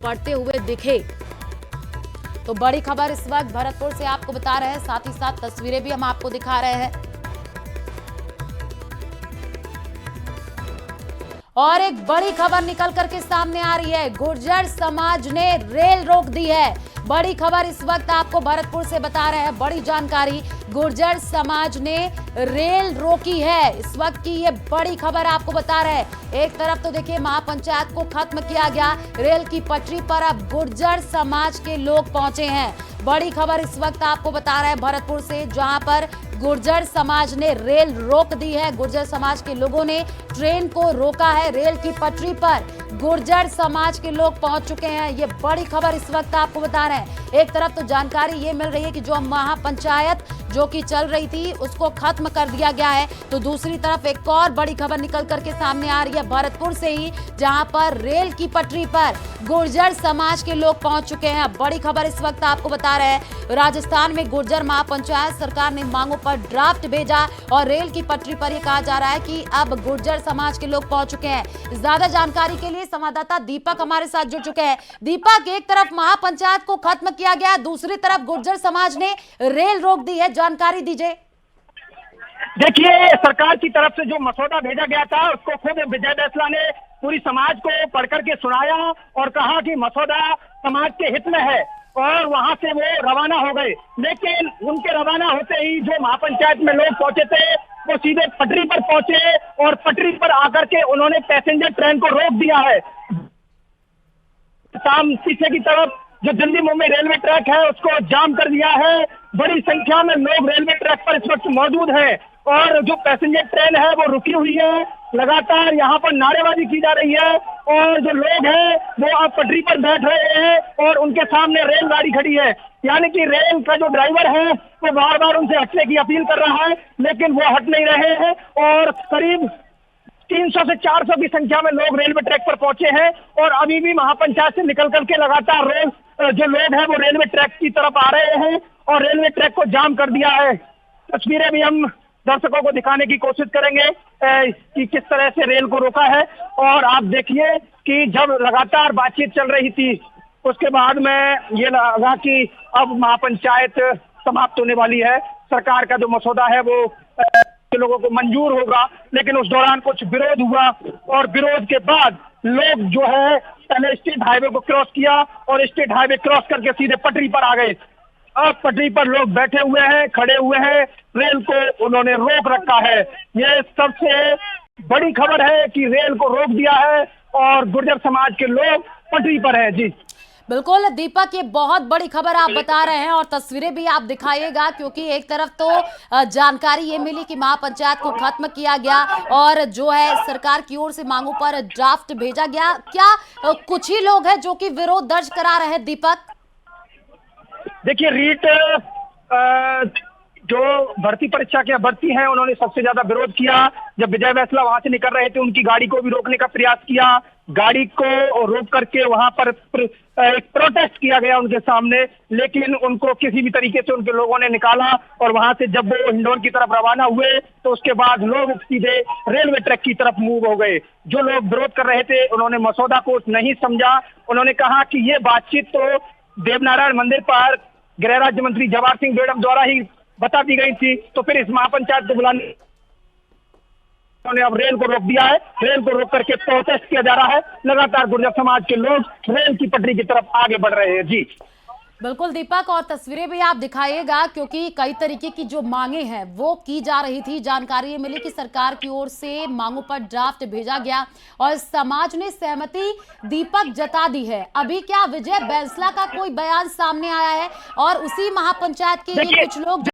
पड़ते हुए दिखे। तो बड़ी खबर इस वक्त भरतपुर से आपको बता रहे हैं, साथ ही साथ तस्वीरें भी हम आपको दिखा रहे हैं। और एक बड़ी खबर निकल करके सामने आ रही है, गुर्जर समाज ने रेल रोक दी है। बड़ी खबर इस वक्त आपको भरतपुर से बता रहे हैं, बड़ी जानकारी, गुर्जर समाज ने रेल रोकी है। इस वक्त की ये बड़ी खबर आपको बता रहे हैं। एक तरफ तो देखिए महापंचायत को खत्म किया गया, रेल की पटरी पर अब गुर्जर समाज के लोग पहुंचे हैं। बड़ी खबर इस वक्त आपको बता रहे हैं भरतपुर से, जहां पर गुर्जर समाज ने रेल रोक दी है। गुर्जर समाज के लोगों ने ट्रेन को रोका है। रेल की पटरी पर गुर्जर समाज के लोग पहुंच चुके हैं। ये बड़ी खबर इस वक्त आपको बता रहे हैं। एक तरफ तो जानकारी ये मिल रही है कि जो महापंचायत जो कि चल रही थी उसको खत्म कर दिया गया है, तो दूसरी तरफ एक और बड़ी खबर निकल करके सामने आ रही है भरतपुर से ही, जहां पर रेल की पटरी पर गुर्जर समाज के लोग पहुंच चुके हैं। बड़ी खबर इस वक्त आपको बता रहे हैं, राजस्थान में गुर्जर महापंचायत सरकार ने मांगों पर ड्राफ्ट भेजा और रेल की पटरी पर यह कहा जा रहा है कि अब गुर्जर समाज के लोग पहुंच चुके हैं। ज्यादा जानकारी के लिए संवाददाता दीपक हमारे साथ जुड़ चुके हैं। दीपक, एक तरफ महापंचायत को खत्म किया गया, दूसरी तरफ गुर्जर समाज ने रेल रोक दी है, जानकारी दीजिए। देखिए, सरकार की तरफ से जो मसौदा भेजा गया था उसको खुद विजय बैसला ने पूरी समाज को पढ़ करके सुनाया और कहा कि मसौदा समाज के हित में है, और वहां से वो रवाना हो गए। लेकिन उनके रवाना होते ही जो महापंचायत में लोग पहुंचे थे वो सीधे पटरी पर पहुंचे और पटरी पर आकर के उन्होंने पैसेंजर ट्रेन को रोक दिया है। पीछे की तरफ जो दिल्ली मुंबई रेलवे ट्रैक है उसको जाम कर दिया है। बड़ी संख्या में लोग रेलवे ट्रैक पर इस वक्त मौजूद हैं और जो पैसेंजर ट्रेन है वो रुकी हुई है। लगातार यहाँ पर नारेबाजी की जा रही है और जो लोग हैं वो अब पटरी पर बैठ रहे हैं और उनके सामने रेलगाड़ी खड़ी है। यानी कि रेल का जो ड्राइवर है वो बार बार उनसे हटने की अपील कर रहा है, लेकिन वो हट नहीं रहे हैं और करीब 300 से 400 की संख्या में लोग रेलवे ट्रैक पर पहुंचे हैं और अभी भी महापंचायत से निकल करके लगातार जो लोग हैं वो रेलवे ट्रैक की तरफ आ रहे हैं और रेलवे ट्रैक को जाम कर दिया है। तस्वीरें भी हम दर्शकों को दिखाने की कोशिश करेंगे कि किस तरह से रेल को रोका है। और आप देखिए कि जब लगातार बातचीत चल रही थी उसके बाद में ये लगा कि अब महापंचायत समाप्त होने वाली है, सरकार का जो मसौदा है वो लोगों को मंजूर होगा। लेकिन उस दौरान कुछ विरोध हुआ और विरोध के बाद लोग जो है पहले स्टेट हाईवे को क्रॉस किया और स्टेट हाईवे क्रॉस करके सीधे पटरी पर आ गए। अब पटरी पर लोग बैठे हुए हैं, खड़े हुए हैं, रेल को उन्होंने रोक रखा है। ये सबसे बड़ी खबर है कि रेल को रोक दिया है और गुर्जर समाज के लोग पटरी पर हैं। जी बिल्कुल दीपक, ये बहुत बड़ी खबर आप बता रहे हैं और तस्वीरें भी आप दिखाइएगा, क्योंकि एक तरफ तो जानकारी ये मिली कि महापंचायत को खत्म किया गया और जो है सरकार की ओर से मांगों पर ड्राफ्ट भेजा गया। क्या कुछ ही लोग हैं जो कि विरोध दर्ज करा रहे हैं दीपक? देखिए, रीट जो भर्ती परीक्षा के अभ्यर्थी हैं उन्होंने सबसे ज्यादा विरोध किया। जब विजय बैसला वहां से निकल रहे थे उनकी गाड़ी को भी रोकने का प्रयास किया, गाड़ी को रोक करके वहां पर एक प्रोटेस्ट किया गया उनके सामने, लेकिन उनको किसी भी तरीके से उनके लोगों ने निकाला और वहां से जब वो हिंडौन की तरफ रवाना हुए तो उसके बाद लोग सीधे रेलवे ट्रैक की तरफ मूव हो गए। जो लोग विरोध कर रहे थे उन्होंने मसौदा को नहीं समझा। उन्होंने कहा कि ये बातचीत तो देवनारायण मंदिर पर गृह राज्य मंत्री जवाहर सिंह बेड़म द्वारा ही बता दी गई थी, तो फिर इस महापंचायत को बुलाने उन्होंने अब रेल को रोक दिया है। रेल को रोक करके प्रोटेस्ट किया जा रहा है। लगातार गुर्जर समाज के लोग रेल की पटरी की तरफ आगे बढ़ रहे हैं। जी बिल्कुल दीपक, और तस्वीरें भी आप दिखाइएगा, क्योंकि कई तरीके की जो मांगे हैं वो की जा रही थी। जानकारी ये मिली कि सरकार की ओर से मांगों पर ड्राफ्ट भेजा गया और समाज ने सहमति दीपक जता दी है। अभी क्या विजय बैसला का कोई बयान सामने आया है और उसी महापंचायत के ही कुछ लोग